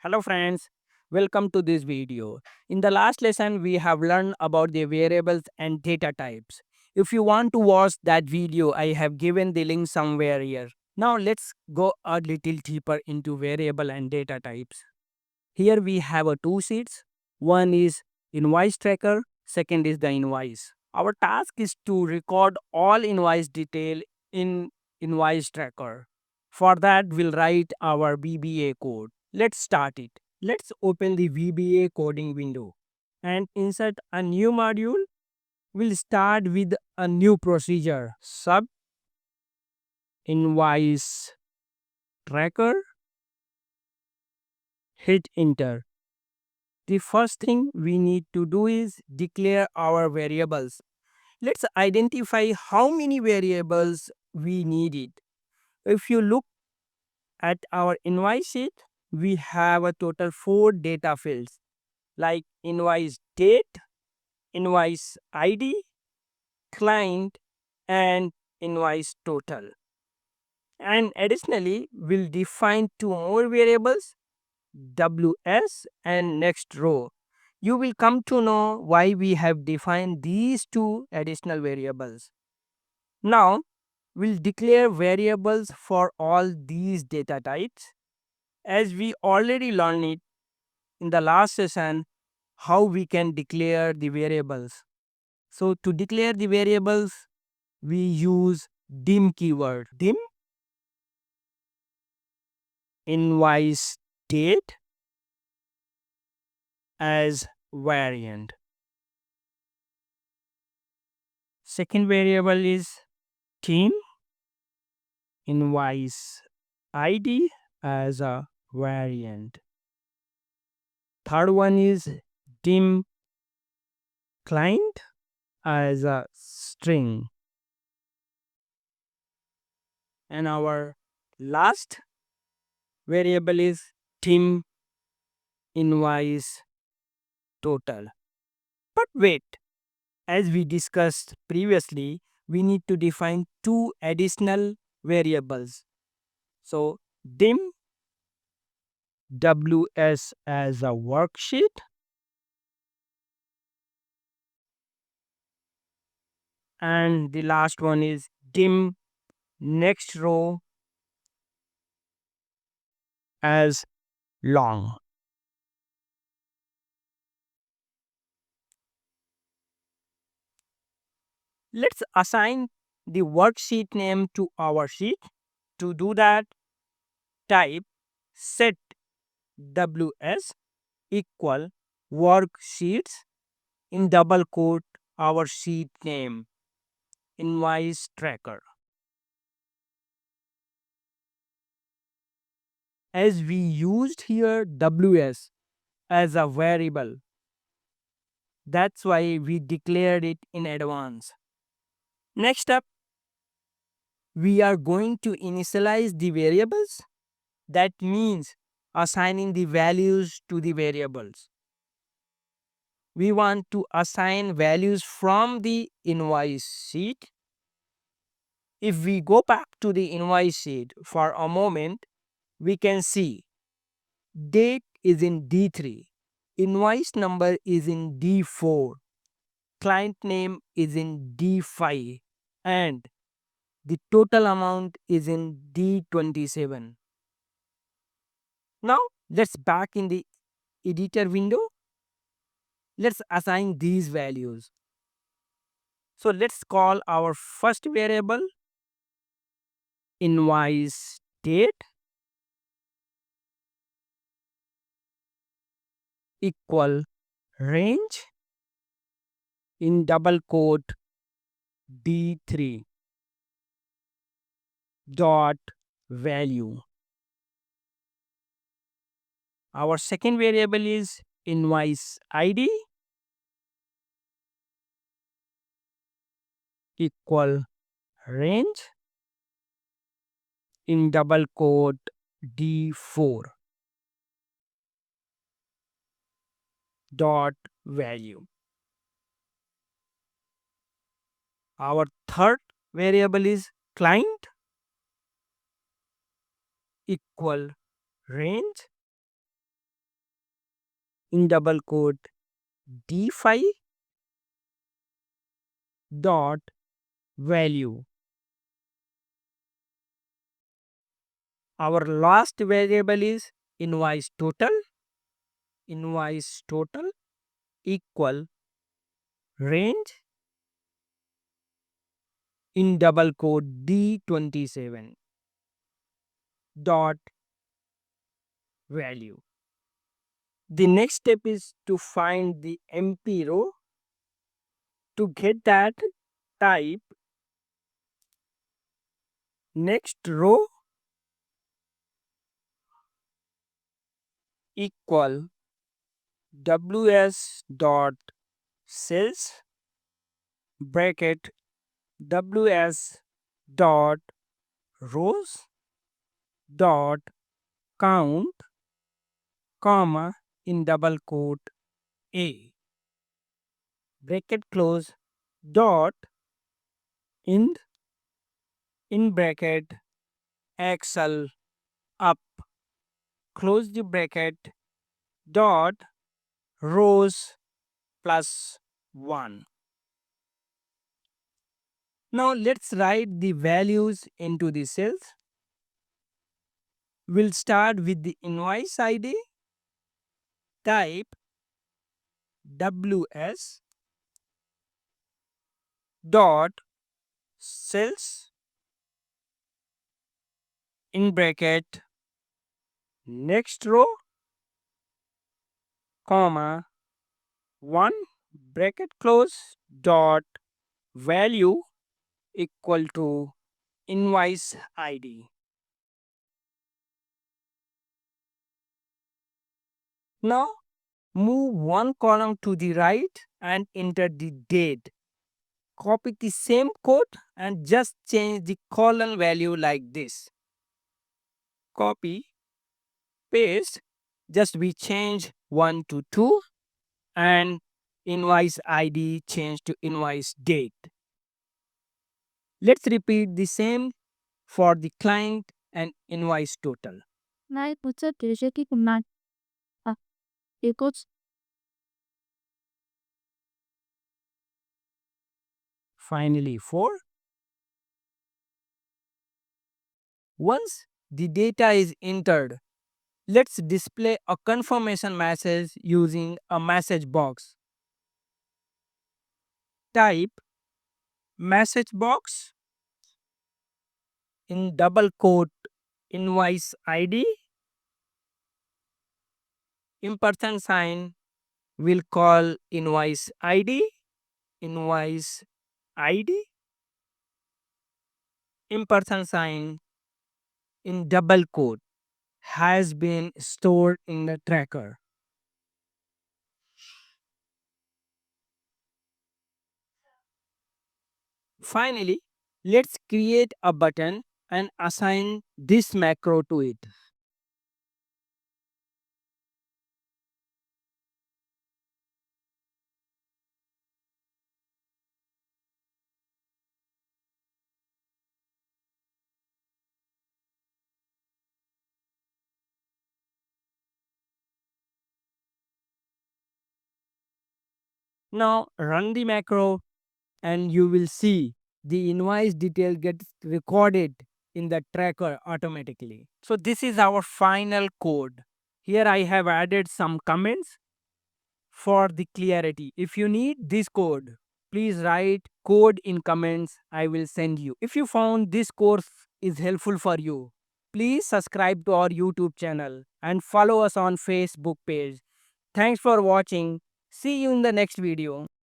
Hello friends, welcome to this video. In the last lesson we have learned about the variables and data types. If you want to watch that video, I have given the link somewhere here. Now let's go a little deeper into variable and data types. Here we have two sheets. One is invoice tracker, second is the invoice. Our task is to record all invoice detail in invoice tracker. For that, we'll write our VBA code. Let's start it. Let's open the VBA coding window and insert a new module. We'll start with a new procedure sub invoice tracker. Hit enter. The first thing we need to do is declare our variables. Let's identify how many variables we needed. If you look at our invoice sheet, we have a total 4 data fields like invoice date, invoice ID, client, and invoice total. And additionally, we'll define two more variables, WS and next row. You will come to know why we have defined these two additional variables. Now, we'll declare variables for all these data types. As we already learned it in the last session, how we can declare the variables. So to declare the variables, we use dim keyword. Dim invoice date as variant. Second variable is dim invoice ID as a variant. Third one is dim client as a string. And our last variable is dim invoice total. But wait, as we discussed previously, we need to define two additional variables. So dim ws as a worksheet and the last one is dim next row as long. Let's assign the worksheet name to our sheet. To do that, type set ws equal worksheets in double quote our sheet name invoice tracker. As we used here ws as a variable, that's why we declared it in advance. Next up, we are going to initialize the variables. That means assigning the values to the variables. We want to assign values from the invoice sheet. If we go back to the invoice sheet for a moment, we can see date is in D3, invoice number is in D4, client name is in D5, and the total amount is in D27. Now let's back in the editor window. Let's assign these values. So let's call our first variable invoice date equal range in double quote D3 dot value. Our second variable is invoice ID equal range in double quote D4 dot value. Our third variable is client equal range in double quote d5 dot value. Our last variable is invoice total equal range in double quote d27 dot value. The next step is to find the empty row. To get that, type next row equal ws dot cells bracket ws dot rows dot count comma in double quote a bracket close dot in bracket excel up close the bracket dot rows plus 1. Now let's write the values into the cells. We'll start with the invoice ID. Type ws dot cells in bracket next row comma 1 bracket close dot value equal to invoice ID. Now move one column to the right and enter the date. Copy the same code and just change the column value like this. Copy, paste, just we change 1 to 2 and invoice ID change to invoice date. Let's repeat the same for the client and invoice total. 나의 부채 되시기 그만. 이곳 Finally, 4. Once the data is entered, let's display a confirmation message using a message box. Type message box in double quote invoice ID ampersand sign will call invoice ID ampersand sign in double quote has been stored in the tracker. Finally, let's create a button and assign this macro to it. Now run the macro and you will see the invoice detail gets recorded in the tracker automatically. So this is our final code. Here I have added some comments for the clarity. If you need this code, please write code in comments. I will send you. If you found this course is helpful for you, please subscribe to our YouTube channel and follow us on Facebook page. Thanks for watching. See you in the next video.